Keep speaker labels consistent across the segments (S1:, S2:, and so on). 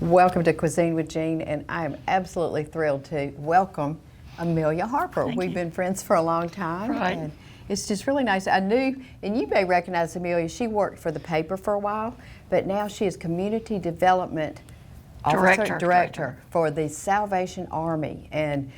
S1: Welcome to Cuisine with Jean, and I am absolutely thrilled to welcome Amelia Harper. We've been friends for a long time, and it's just really nice. I knew, and you may recognize Amelia, she worked for the paper for a while, but now she is Community Development Director for the Salvation Army. And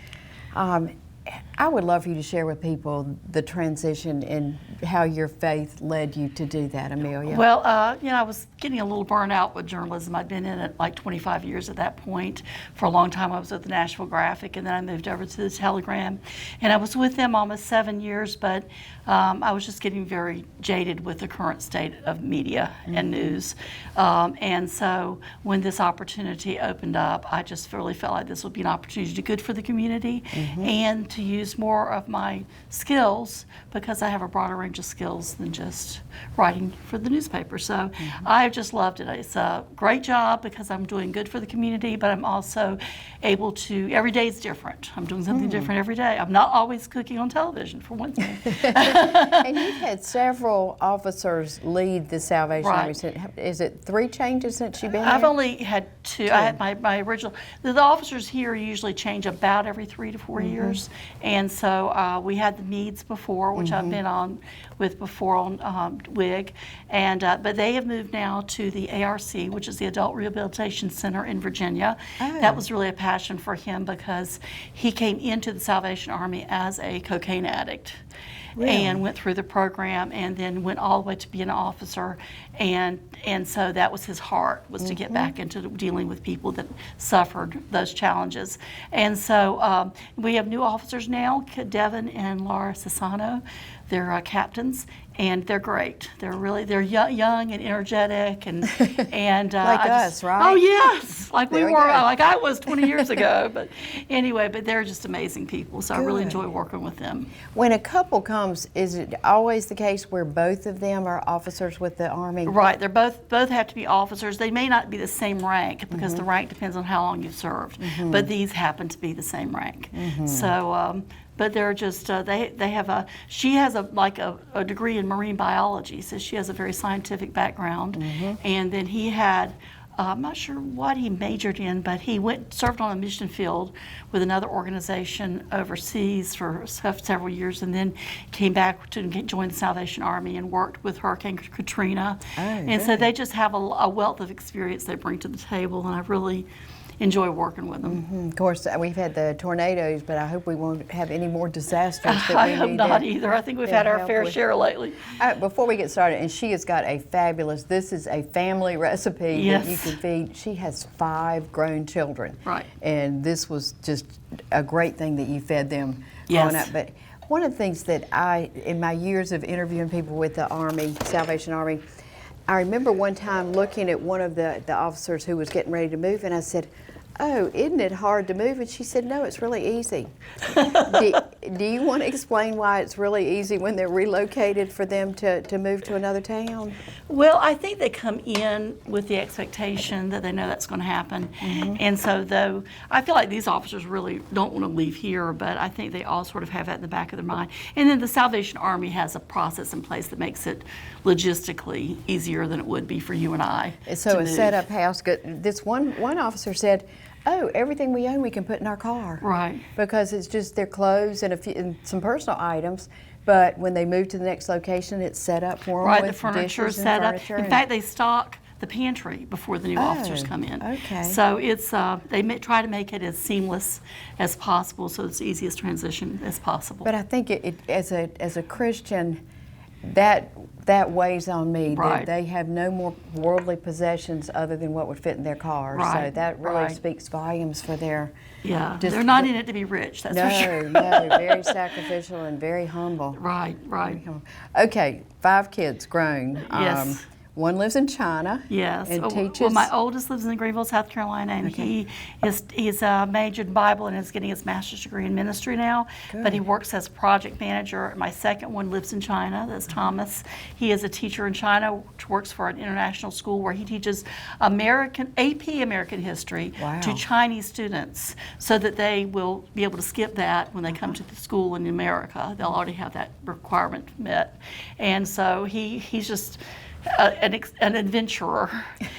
S1: I would love for you to share with people the transition and how your faith led you to do that, Amelia.
S2: Well, I was getting a little burnt out with journalism. I'd been in it like 25 years at that point. For a long time I was with the Nashville Graphic, and then I moved over to the Telegram. And I was with them almost 7 years, but I was just getting very jaded with the current state of media and news. And so when this opportunity opened up, I just really felt like this would be an opportunity to do good for the community and to use more of my skills, because I have a broader range of skills than just writing for the newspaper. So I've just loved it. It's a great job because I'm doing good for the community, but I'm also able to, every day is different. I'm doing something different every day. I'm not always cooking on television, for one thing.
S1: And you've had several officers lead the Salvation Army. Is it 3 changes since you've been here?
S2: I've only had 2. I had my original, the officers here usually change about every 3 to 4 years. And so we had the Meads before, which I've been on with before on WIG, and but they have moved now to the ARC, which is the Adult Rehabilitation Center in Virginia. That was really a passion for him because he came into the Salvation Army as a cocaine addict. And went through the program and then went all the way to be an officer, and so that was his heart, was to get back into dealing with people that suffered those challenges. And so we have new officers now, Devin and Laura Cesano. They're captains, and they're great. They're young and energetic, and
S1: like us, right?
S2: Oh yes, like we were, like I was 20 years ago. But anyway, they're just amazing people. So I really enjoy working with them.
S1: When a couple comes, is it always the case where both of them are officers with the Army?
S2: Right. They're both have to be officers. They may not be the same rank because the rank depends on how long you've served. But these happen to be the same rank. So. But they're just, they have she has a degree in marine biology, so she has a very scientific background. And then he had, I'm not sure what he majored in, but he served on a mission field with another organization overseas for several years, and then came back to join the Salvation Army and worked with Hurricane Katrina. And so they just have a wealth of experience they bring to the table, and I really enjoy working with them.
S1: Of course, we've had the tornadoes, but I hope we won't have any more disasters.
S2: I hope not either. I think we've had our fair share lately.
S1: Before we get started, and she has got a fabulous, this is a family recipe that you can feed. She has 5 grown children.
S2: Right.
S1: And this was just a great thing that you fed them growing up. But one of the things that in my years of interviewing people with the Army, Salvation Army, I remember one time looking at one of the officers who was getting ready to move, and I said, "Oh, isn't it hard to move?" And she said, "No, it's really easy." Do you want to explain why it's really easy when they're relocated for them to move to another town?
S2: Well, I think they come in with the expectation that they know that's going to happen. And so, though, I feel like these officers really don't want to leave here, but I think they all sort of have that in the back of their mind. And then the Salvation Army has a process in place that makes it logistically easier than it would be for you and I.
S1: So a set-up house. This one officer said, "Oh, everything we own we can put in our car."
S2: Right.
S1: Because it's just their clothes and some personal items. But when they move to the next location, it's set up for them.
S2: Right,
S1: with
S2: the furniture is
S1: dishes
S2: set
S1: and
S2: up.
S1: furniture.
S2: In fact, they stock the pantry before the new officers come in.
S1: Okay.
S2: So it's they try to make it as seamless as possible, so it's the easiest transition as possible.
S1: But I think as a Christian, that weighs on me.
S2: Right.
S1: They have no more worldly possessions other than what would fit in their car.
S2: Right.
S1: So that really speaks volumes for their.
S2: Yeah, they're not in it to be rich, that's for sure.
S1: No, very sacrificial and very humble.
S2: Right.
S1: Okay, 5 kids grown.
S2: Yes.
S1: One lives in China.
S2: Yes.
S1: And teaches.
S2: Well, my oldest lives in Greenville, South Carolina, and he's majored in Bible and is getting his master's degree in ministry now. Good. But he works as project manager. My second one lives in China. That's Thomas. He is a teacher in China, which works for an international school where he teaches AP American history to Chinese students, so that they will be able to skip that when they come to the school in America. They'll already have that requirement met, and so he's just an adventurer,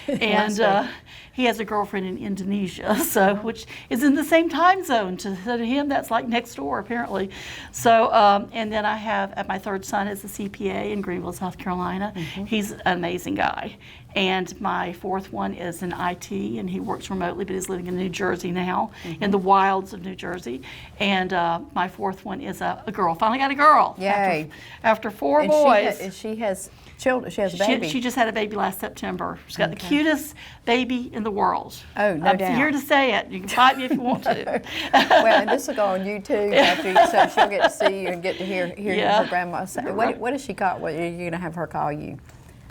S2: and he has a girlfriend in Indonesia, so which is in the same time zone. To him, that's like next door, apparently. So, and then I have my third son is a CPA in Greenville, South Carolina. He's an amazing guy. And my fourth one is in IT, and he works remotely, but is living in New Jersey now, in the wilds of New Jersey. And my fourth one is a girl. Finally got a girl.
S1: Yay!
S2: After four boys.
S1: And she has children. She has a baby.
S2: She just had a baby last September. She's got the cutest baby in the world.
S1: Oh, no doubt.
S2: I'm here to say it. You can fight me if you want to.
S1: Well, and this will go on YouTube so she'll get to see you and get to hear her grandma say. What does she call? What are you going to have her call you?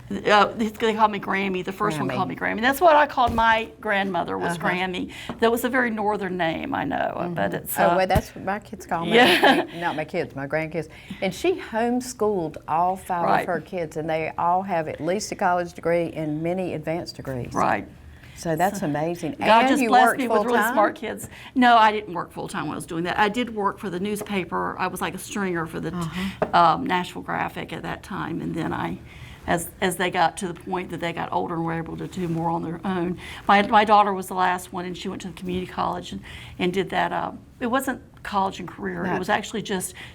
S2: They call me Grammy. The first one called me Grammy. That's what I called my grandmother, was Grammy. That was a very northern name, I know, but it's...
S1: well, that's what my kids call me. Yeah. Not my kids, my grandkids. And she homeschooled all five of her kids, and they all have at least a college degree and many advanced degrees.
S2: Right.
S1: So that's amazing.
S2: God
S1: and
S2: just
S1: you
S2: blessed me with
S1: full-time?
S2: really smart kids. No, I didn't work full-time when I was doing that. I did work for the newspaper. I was like a stringer for the Nashville Graphic at that time, and then as they got to the point that they got older and were able to do more on their own. My daughter was the last one, and she went to the community college and did that. It wasn't college and career. It was actually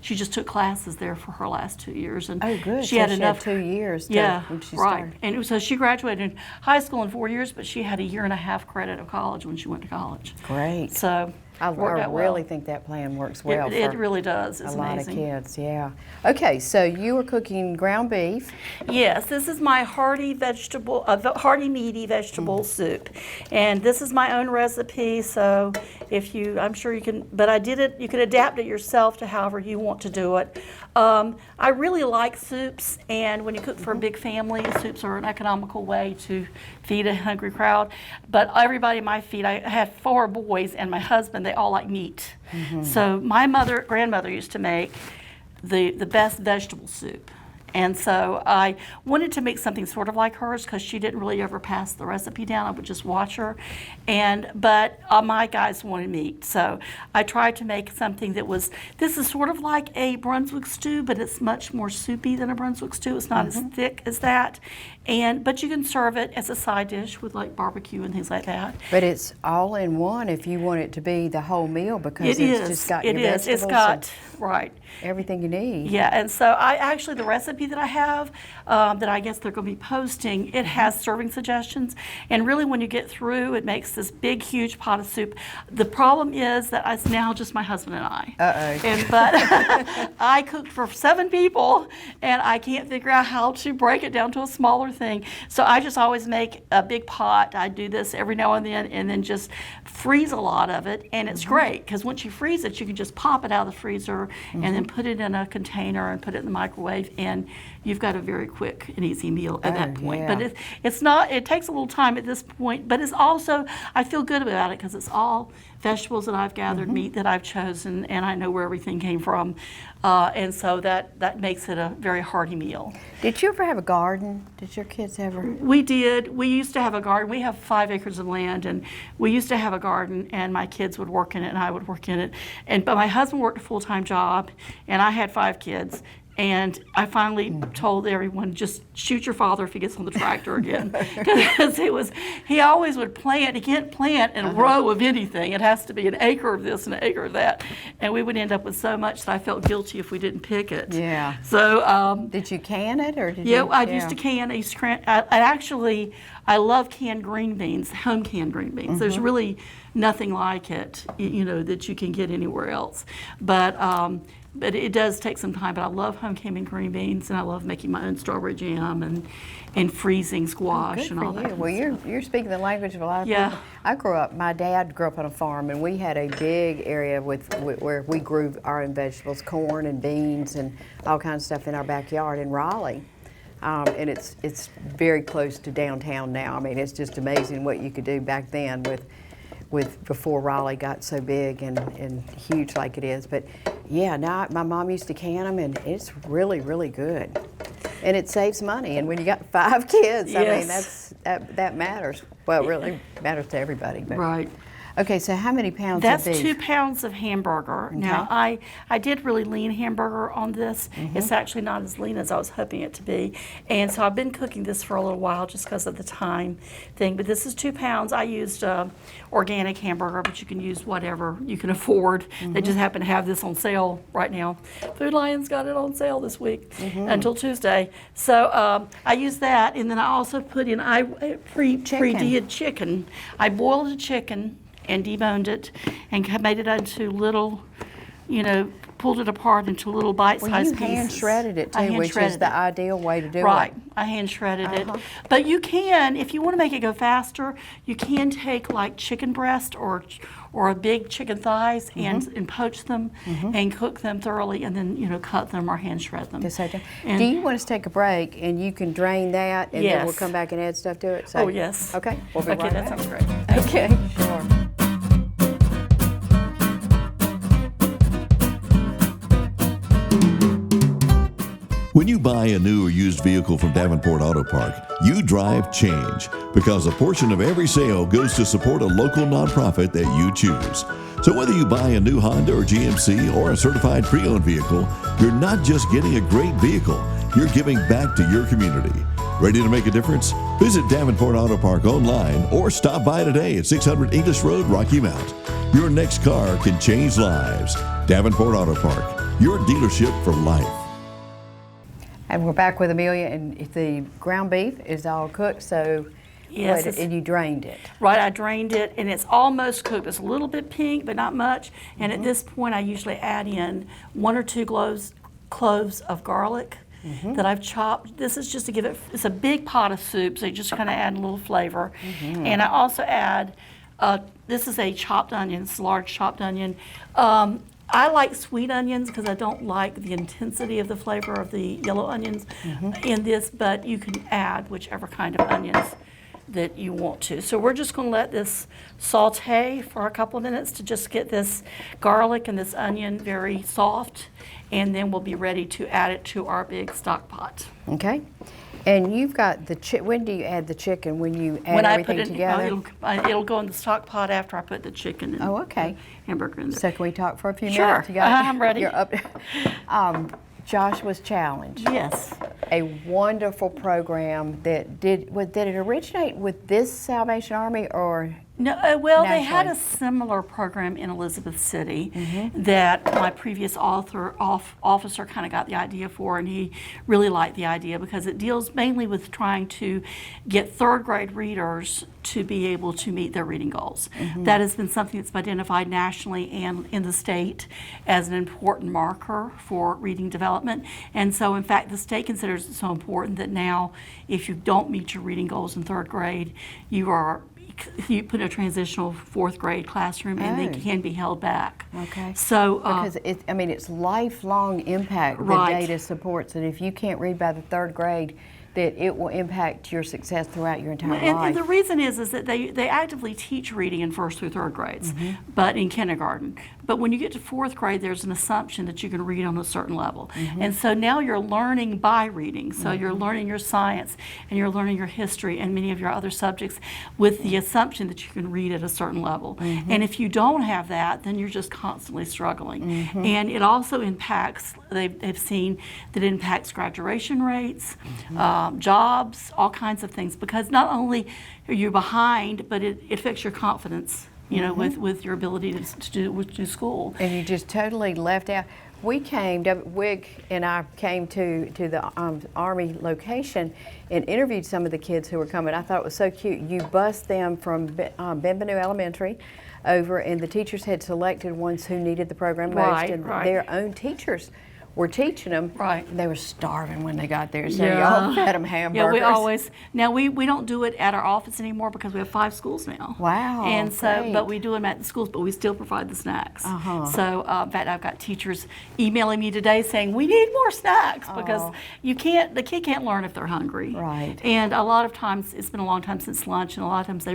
S2: she just took classes there for her last 2 years. And
S1: oh, good.
S2: She had enough.
S1: She had 2 years. When she
S2: right.
S1: started.
S2: And so she graduated in high school in 4 years, but she had a year and a half credit of college when she went to college.
S1: Great.
S2: So.
S1: I really think that plan works well.
S2: It really does. It's
S1: a lot
S2: amazing.
S1: of kids, yeah. Okay, so you were cooking ground beef.
S2: Yes, this is my hearty meaty vegetable soup, and this is my own recipe. So I'm sure you can. But I did it. You can adapt it yourself to however you want to do it. I really like soups, and when you cook for a big family, soups are an economical way to feed a hungry crowd. But everybody in my feed, I have 4 boys and my husband. They all like meat. So my grandmother used to make the best vegetable soup. And so I wanted to make something sort of like hers because she didn't really ever pass the recipe down. I would just watch her. But my guys wanted meat. So I tried to make something this is sort of like a Brunswick stew, but it's much more soupy than a Brunswick stew. It's not as thick as that. But you can serve it as a side dish with like barbecue and things like that.
S1: But it's all in one if you want it to be the whole meal because just got your vegetables.
S2: It's got, right.
S1: Everything you need.
S2: Yeah, and so the recipe that I have, that I guess they're going to be posting, it has serving suggestions. And really when you get through, it makes this big, huge pot of soup. The problem is that it's now just my husband and I. But I cooked for 7 people, and I can't figure out how to break it down to a smaller thing. So I just always make a big pot. I do this every now and then just freeze a lot of it. And it's great because once you freeze it, you can just pop it out of the freezer and then put it in a container and put it in the microwave, and you've got a very quick and easy meal at that point.
S1: Yeah.
S2: But it's not, it takes a little time at this point, but it's also, I feel good about it because it's all vegetables that I've gathered, meat that I've chosen, and I know where everything came from. And so that makes it a very hearty meal.
S1: Did you ever have a garden? Did your kids ever?
S2: We did. We used to have a garden. We have 5 acres of land, and we used to have a garden, and my kids would work in it, and I would work in it. But my husband worked a full-time job, and I had 5 kids. And I finally told everyone, just shoot your father if he gets on the tractor again. Because he always would plant. He can't plant in a row of anything. It has to be an acre of this and an acre of that. And we would end up with so much that I felt guilty if we didn't pick it.
S1: Yeah.
S2: So
S1: did you can it or did you?
S2: I used to can. I love canned green beans, home canned green beans. There's really nothing like it, that you can get anywhere else. But it does take some time. But I love home canned green beans, and I love making my own strawberry jam and freezing squash and all that.
S1: Well, you're speaking the language of a lot of people. My dad grew up on a farm, and we had a big area where we grew our own vegetables, corn and beans and all kinds of stuff in our backyard in Raleigh. And it's very close to downtown now. I mean, it's just amazing what you could do back then with before Raleigh got so big and huge like it is. But yeah, now my mom used to can them, and it's really, really good. And it saves money. And when you got 5 kids, I mean, that matters. Well, it really matters to everybody. But.
S2: Right.
S1: Okay, so how many pounds
S2: That's
S1: of beef?
S2: 2 pounds of hamburger.
S1: Okay.
S2: Now, I did really lean hamburger on this. It's actually not as lean as I was hoping it to be. And so I've been cooking this for a little while just because of the time thing. But this is 2 pounds. I used organic hamburger, but you can use whatever you can afford. They just happen to have this on sale right now. Food Lion's got it on sale this week until Tuesday. So I used that, and then I also put in, I pre-did chicken. I boiled a chicken and deboned it and made it into little, pulled it apart into little bite-sized pieces.
S1: Well, you hand shredded it too, which is the ideal way to do it.
S2: Right, I hand shredded it. But you can, if you want to make it go faster, you can take like chicken breast or a big chicken thighs and poach them and cook them thoroughly, and then cut them or hand shred them.
S1: Do you want us to take a break and you can drain that and then we'll come back and add stuff to it?
S2: Oh yes.
S1: Okay. We'll be right
S2: that
S1: back.
S2: sounds great.
S1: Okay. Sure.
S3: When you buy a new or used vehicle from Davenport Auto Park, you drive change because a portion of every sale goes to support a local nonprofit that you choose. So whether you buy a new Honda or GMC or a certified pre-owned vehicle, you're not just getting a great vehicle, you're giving back to your community. Ready to make a difference? Visit Davenport Auto Park online or stop by today at 600 English Road, Rocky Mount. Your next car can change lives. Davenport Auto Park, your dealership for life.
S1: And we're back with Amelia, and the ground beef is all cooked, so
S2: Yes,
S1: and you drained it.
S2: Right, I drained it, and it's almost cooked. It's a little bit pink, but not much. And at this point, I usually add in 1 or 2 cloves of garlic that I've chopped. This is just to give it, it's a big pot of soup, so you just kind of add a little flavor. And I also add, this is a chopped onion, it's a large chopped onion. I like sweet onions because I don't like the intensity of the flavor of the yellow onions in this, but you can add whichever kind of onions that you want to. So we're just going to let this saute for a couple of minutes to just get this garlic and this onion very soft, and then we'll be ready to add it to our big stock pot.
S1: Okay. And you've got the when do you add the chicken? When you add everything together?
S2: It'll go in the stock pot after I put the chicken and the hamburger in there.
S1: So can we talk for a few
S2: Sure.
S1: minutes?
S2: I'm ready.
S1: You're up. Joshua's Challenge.
S2: Yes.
S1: A wonderful program that did it originate with this Salvation Army or?
S2: No, well, they had
S1: nationally?
S2: a similar program in Elizabeth City that my previous officer kind of got the idea for, and he really liked the idea because it deals mainly with trying to get third grade readers to be able to meet their reading goals. That has been something that's been identified nationally and in the state as an important marker for reading development. And so, in fact, the state considers it so important that now, if you don't meet your reading goals in third grade, you put in a transitional 4th grade classroom and they can be held back.
S1: Okay.
S2: So
S1: because it's lifelong impact. The data supports that if you can't read by the 3rd grade, that it will impact your success throughout your entire life.
S2: And the reason is that they actively teach reading in 1st through 3rd grades, but in kindergarten. But when you get to 4th grade, there's an assumption that you can read on a certain level. And so now you're learning by reading. So you're learning your science and you're learning your history and many of your other subjects with the assumption that you can read at a certain level. And if you don't have that, then you're just constantly struggling. And it also impacts, they've seen that it impacts graduation rates, jobs, all kinds of things, because not only are you behind, but it affects your confidence, with your ability to do school.
S1: And you just totally left out. We came, Wig and I came to the Army location and interviewed some of the kids who were coming. I thought it was so cute. You bused them from Benvenue Elementary over, and the teachers had selected ones who needed the program most, and their own teachers were teaching them.
S2: Right.
S1: And they were starving when they got there, so y'all fed them hamburgers.
S2: Yeah, we don't do it at our office anymore because we have 5 schools now.
S1: Wow.
S2: And so,
S1: great.
S2: but we do them at the schools, but we still provide the snacks. So, in fact, I've got teachers emailing me today saying we need more snacks because the kid can't learn if they're hungry.
S1: Right.
S2: And a lot of times, it's been a long time since lunch, and a lot of times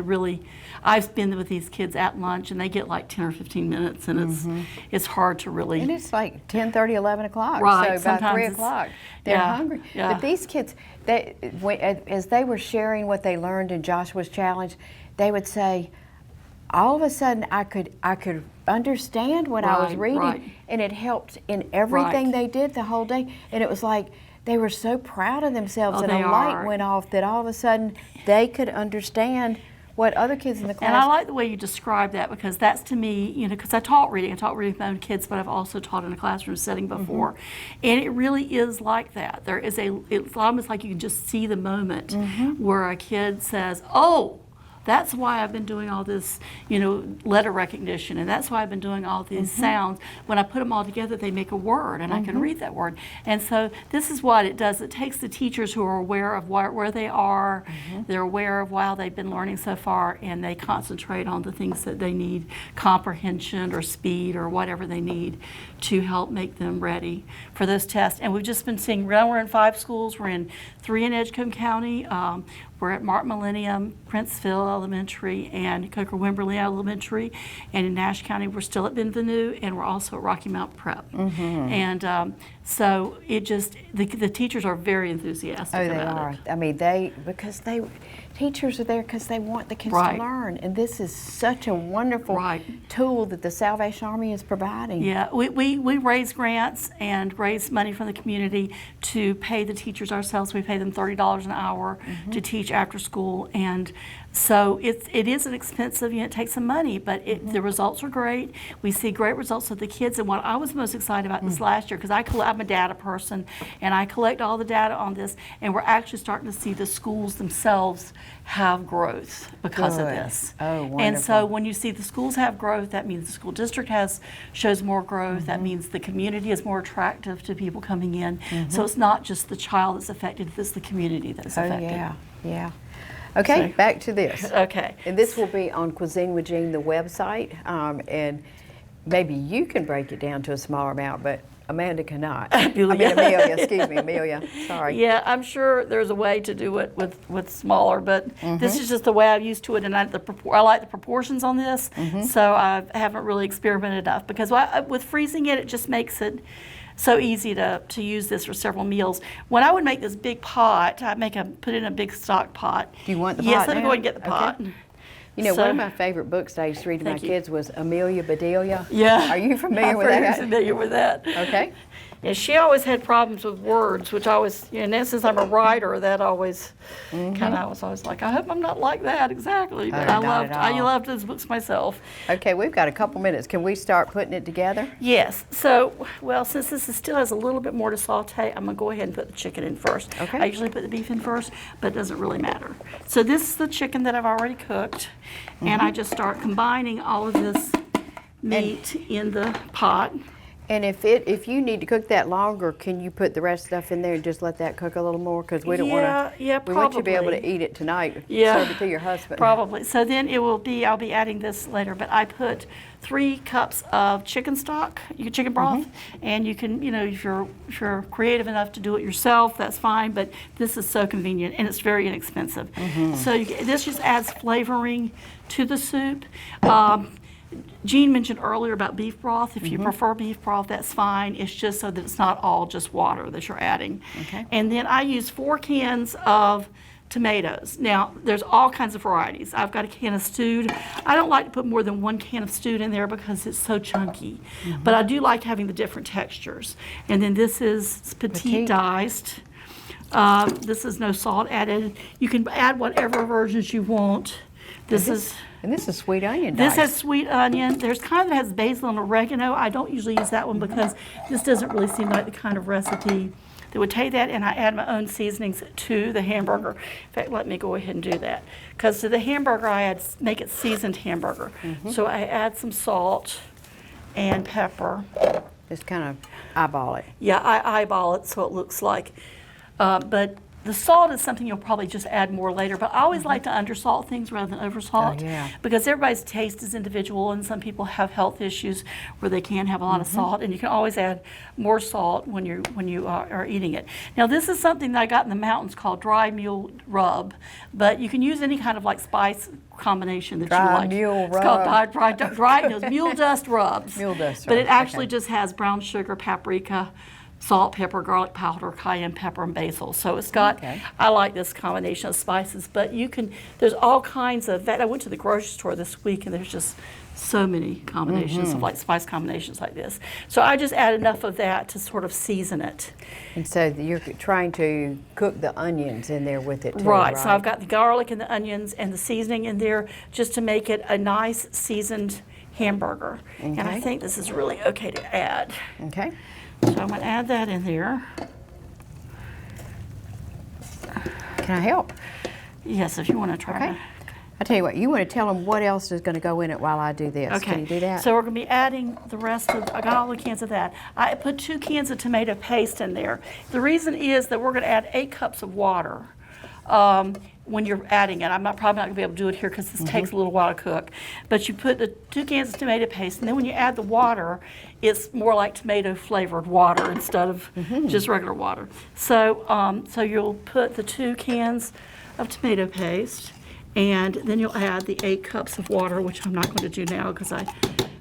S2: I've been with these kids at lunch, and they get like 10 or 15 minutes, and it's hard to really.
S1: And it's like 10:30, 11 o'clock.
S2: Right.
S1: So about 3 o'clock, they're hungry.
S2: Yeah.
S1: But these kids, as they were sharing what they learned in Joshua's Challenge, they would say, all of a sudden I could understand what I was reading, and it helped in everything they did the whole day. And it was like they were so proud of themselves, and a light went off that all of a sudden they could understand what other kids in the class.
S2: And I like the way you describe that, because that's, to me, you know, because I taught reading with my own kids, but I've also taught in a classroom setting before. And it really is like that. It's almost like you can just see the moment where a kid says, oh, that's why I've been doing all this, you know, letter recognition, and that's why I've been doing all these sounds. When I put them all together, they make a word, and I can read that word. And so this is what it does. It takes the teachers who are aware of where they are, they're aware of how they've been learning so far, and they concentrate on the things that they need, comprehension or speed or whatever they need to help make them ready for those tests. And we've just been seeing, we're in 5 schools. We're in 3 in Edgecombe County. We're at Mark Millennium, Princeville Elementary, and Coker-Wimberley Elementary. And in Nash County, we're still at Benvenue, and we're also at Rocky Mount Prep. And so it just, the teachers are very enthusiastic about it.
S1: Oh, they are. I mean, teachers are there because they want the kids to learn. And this is such a wonderful tool that the Salvation Army is providing.
S2: Yeah, we raise grants and raise money from the community to pay the teachers ourselves. We pay them $30 an hour to teach after school. And so it is an expensive, it takes some money, but the results are great. We see great results with the kids. And what I was most excited about this last year, because I'm a data person, and I collect all the data on this, and we're actually starting to see the schools themselves have growth because of this.
S1: Oh, wonderful.
S2: And so when you see the schools have growth, that means the school district shows more growth. That means the community is more attractive to people coming in. So it's not just the child that's affected, it's the community that's affected.
S1: Yeah. Okay,
S2: So-
S1: back to this.
S2: Okay.
S1: And this will be on Cuisine with Jean, the website, and maybe you can break it down to a smaller amount, but Amanda cannot. Amelia, excuse me, Amelia, sorry.
S2: Yeah, I'm sure there's a way to do it with smaller, but this is just the way I'm used to it, and I like the proportions on this, so I haven't really experimented enough, because with freezing it just makes it so easy to use this for several meals. When I would make this big pot, I'd put it in a big stock pot.
S1: Do you want the pot
S2: Yes, let me
S1: now?
S2: go ahead and get the pot.
S1: You know,
S2: So-
S1: one of my favorite books that I used to read to my
S2: Thank you.
S1: kids was Amelia Bedelia.
S2: Yeah.
S1: Are you familiar with
S2: I'm
S1: that?
S2: very familiar with that.
S1: Okay.
S2: Yeah, she always had problems with words, which always, and then since I'm a writer, that always I was always like, I hope I'm not like that exactly. But
S1: Oh, not at
S2: I
S1: all.
S2: loved those books myself.
S1: Okay, we've got a couple minutes. Can we start putting it together?
S2: Yes. So, well, since still has a little bit more to saute, I'm gonna go ahead and put the chicken in first.
S1: Okay.
S2: I usually put the beef in first, but it doesn't really matter. So this is the chicken that I've already cooked, and I just start combining all of this meat in the pot.
S1: And if you need to cook that longer, can you put the rest of the stuff in there and just let that cook a little more? Because we don't want to.
S2: Yeah,
S1: We want you to be able
S2: probably.
S1: to eat it tonight.
S2: Yeah.
S1: Serve it to your husband.
S2: Probably. So then I'll be adding this later, but I put 3 cups of chicken stock, chicken broth, and you can, if you're creative enough to do it yourself, that's fine, but this is so convenient and it's very inexpensive. So this just adds flavoring to the soup. Jean mentioned earlier about beef broth. If you prefer beef broth, that's fine. It's just so that it's not all just water that you're adding.
S1: Okay.
S2: And then I use 4 cans of tomatoes. Now, there's all kinds of varieties. I've got a can of stewed. I don't like to put more than 1 can of stewed in there because it's so chunky. But I do like having the different textures. And then this is petite diced. This is no salt added. You can add whatever versions you want. This is
S1: sweet onion
S2: This
S1: diced.
S2: has sweet onion. There's kind that has basil and oregano. I don't usually use that one because this doesn't really seem like the kind of recipe that would take that, and I add my own seasonings to the hamburger. In fact, let me go ahead and do that. Because to the hamburger, make it seasoned hamburger. So I add some salt and pepper.
S1: Just kind of eyeball it.
S2: Yeah, I eyeball it so it looks like, but the salt is something you'll probably just add more later, but I always like to undersalt things rather than oversalt,
S1: Oh, yeah.
S2: because everybody's taste is individual, and some people have health issues where they can't have a lot of salt, and you can always add more salt when you are eating it. Now, this is something that I got in the mountains called dry mule rub, but you can use any kind of like spice combination that
S1: Dry
S2: you like.
S1: mule
S2: It's called
S1: rub.
S2: dry mule dust rubs.
S1: Mule dust
S2: But it
S1: rubs,
S2: actually
S1: okay.
S2: just has brown sugar, paprika, salt, pepper, garlic powder, cayenne pepper, and basil. So it's got, I like this combination of spices, but there's all kinds of that. I went to the grocery store this week and there's just so many combinations of like spice combinations like this. So I just add enough of that to sort of season it.
S1: And so you're trying to cook the onions in there with it too,
S2: right? So I've got the garlic and the onions and the seasoning in there just to make it a nice seasoned hamburger. And I think this is really okay to add.
S1: Okay.
S2: So I'm going to add that in there.
S1: Can I help?
S2: Yes, if you want to try to.
S1: I tell you what, you want to tell them what else is going to go in it while I do this.
S2: Okay.
S1: Can you do that?
S2: So we're going to be adding the rest of, I got all the cans of that. I put 2 cans of tomato paste in there. The reason is that we're going to add 8 cups of water when you're adding it. I'm probably not going to be able to do it here because this takes a little while to cook. But you put the 2 cans of tomato paste, and then when you add the water, it's more like tomato flavored water instead of just regular water. So, so you'll put the 2 cans of tomato paste, and then you'll add the 8 cups of water, which I'm not going to do now because I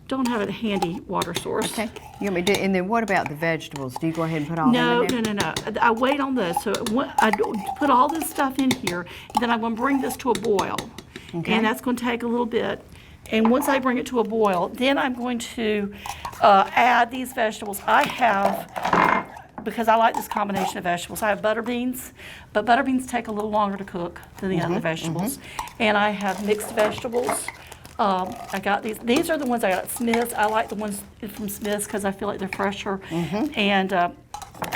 S2: don't have a handy water source.
S1: Okay. You want me to do, and then what about the vegetables? Do you go ahead and put all them in there?
S2: No. I wait on this. So I put all this stuff in here, and then I'm going to bring this to a boil.
S1: Okay.
S2: And that's going to take a little bit. And once I bring it to a boil, then I'm going to add these vegetables. I have, because I like this combination of vegetables, I have butter beans, but butter beans take a little longer to cook than the other vegetables. And I have mixed vegetables. I got these. These are the ones I got at Smith's. I like the ones from Smith's because I feel like they're fresher. And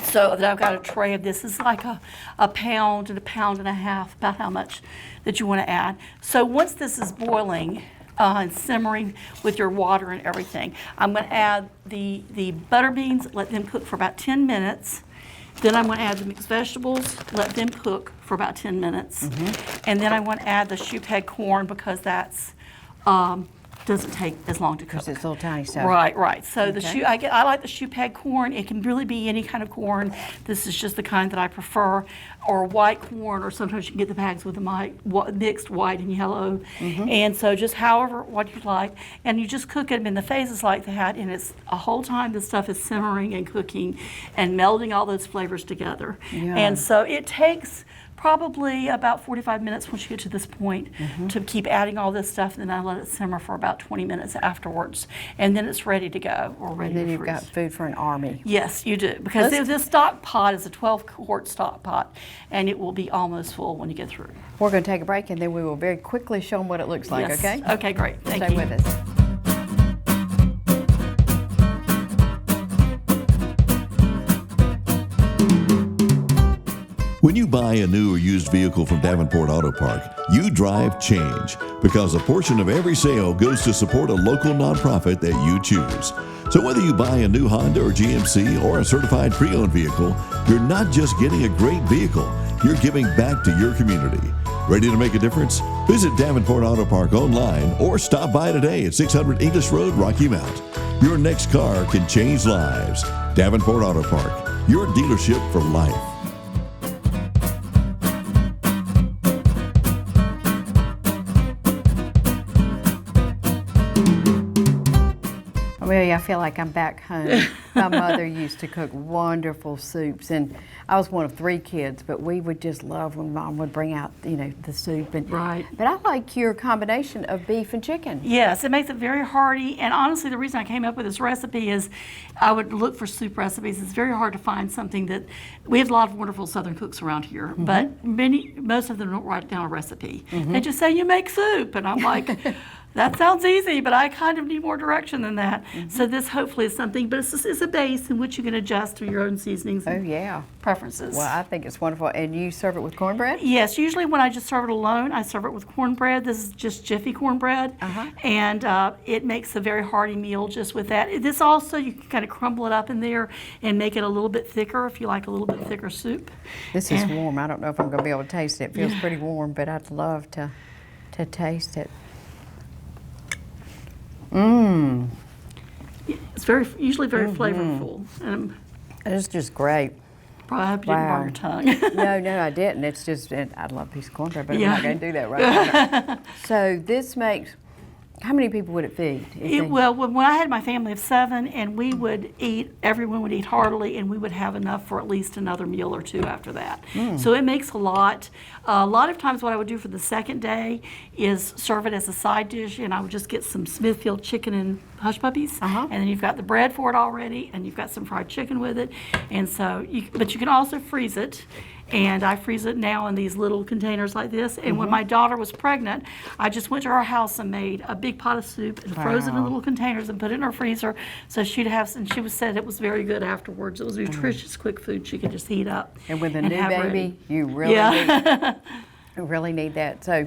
S2: so that I've got a tray of this. This is like a pound and a pound and a half, about how much that you want to add. So once this is boiling and simmering with your water and everything, I'm going to add the butter beans, let them cook for about 10 minutes. Then I'm going to add the mixed vegetables, let them cook for about 10 minutes. And then I want to add the choux peg corn because that's doesn't take as long to cook.
S1: Because it's little tiny stuff.
S2: Right. So the I like the choux peg corn. It can really be any kind of corn. This is just the kind that I prefer, or white corn, or sometimes you can get the bags with the mixed white and yellow. And so just however what you like, and you just cook them in the phases like that, and it's a whole time the stuff is simmering and cooking and melding all those flavors together. And so it takes probably about 45 minutes once you get to this point to keep adding all this stuff, and then I let it simmer for about 20 minutes afterwards, and then it's ready to go or ready to freeze.
S1: And then you've got food for an army.
S2: Yes, you do, because this stock pot is a 12-quart stock pot, and it will be almost full when you get through.
S1: We're going to take a break, and then we will very quickly show them what it looks like, okay?
S2: Okay, great. Thank you.
S1: Stay with us.
S3: When you buy a new or used vehicle from Davenport Auto Park, you drive change because a portion of every sale goes to support a local nonprofit that you choose. So whether you buy a new Honda or GMC or a certified pre-owned vehicle, you're not just getting a great vehicle, you're giving back to your community. Ready to make a difference? Visit Davenport Auto Park online or stop by today at 600 English Road, Rocky Mount. Your next car can change lives. Davenport Auto Park, your dealership for life.
S1: Amelia, I feel like I'm back home. My mother used to cook wonderful soups, and I was one of 3 kids, but we would just love when Mom would bring out, the soup. And,
S2: Right.
S1: But I like your combination of beef and chicken.
S2: Yes, it makes it very hearty, and honestly, the reason I came up with this recipe is I would look for soup recipes. It's very hard to find something that, we have a lot of wonderful Southern cooks around here, but most of them don't write down a recipe. They just say, you make soup, and I'm like, that sounds easy, but I kind of need more direction than that. So this hopefully is something, but it's a base in which you can adjust to your own seasonings
S1: Oh,
S2: and
S1: yeah.
S2: preferences.
S1: Well, I think it's wonderful. And you serve it with cornbread?
S2: Yes, usually when I just serve it alone, I serve it with cornbread. This is just Jiffy cornbread, and it makes a very hearty meal just with that. This also, you can kind of crumble it up in there and make it a little bit thicker if you like a little bit thicker soup.
S1: This is warm. I don't know if I'm going to be able to taste it. It feels pretty warm, but I'd love to taste it.
S2: It's usually very flavorful.
S1: It's just great.
S2: Probably hope you didn't burn your tongue.
S1: No, I didn't. It's just, I'd love a piece of cornbread, but I'm not going to do that right now. So this makes How many people would it feed?
S2: Well, when I had my family of 7, and we would eat, everyone would eat heartily, and we would have enough for at least another meal or 2 after that. So it makes a lot. A lot of times what I would do for the second day is serve it as a side dish, and I would just get some Smithfield chicken and hush puppies, and then you've got the bread for it already, and you've got some fried chicken with it. And so, but you can also freeze it. And I freeze it now in these little containers like this. And when my daughter was pregnant, I just went to her house and made a big pot of soup and froze it in little containers and put it in her freezer so she'd have, and she said it was very good afterwards. It was nutritious, quick food she could just heat up.
S1: And with a new baby,
S2: ready.
S1: you really need that. So,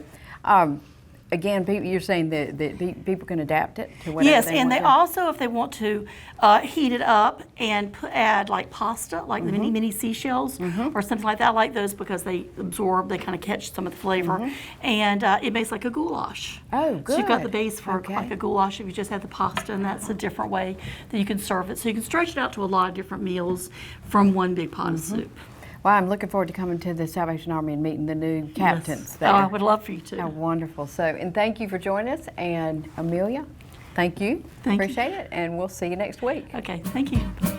S1: again, you're saying that people can adapt it to whatever
S2: Yes,
S1: they
S2: and
S1: want
S2: they
S1: to.
S2: also, if they want to, heat it up and add like pasta, like the mini seashells or something like that. I like those because they absorb, they kind of catch some of the flavor, and it makes like a goulash.
S1: Oh, good.
S2: So you've got the base for
S1: Okay.
S2: like a goulash if you just have the pasta, and that's a different way that you can serve it. So you can stretch it out to a lot of different meals from one big pot of soup.
S1: Well, I'm looking forward to coming to the Salvation Army and meeting the new captains.
S2: Yes. Oh, I would love for you to.
S1: How wonderful. So, and thank you for joining us. And Amelia, thank you.
S2: Thank you.
S1: Appreciate it. And we'll see you next week.
S2: Okay, thank you.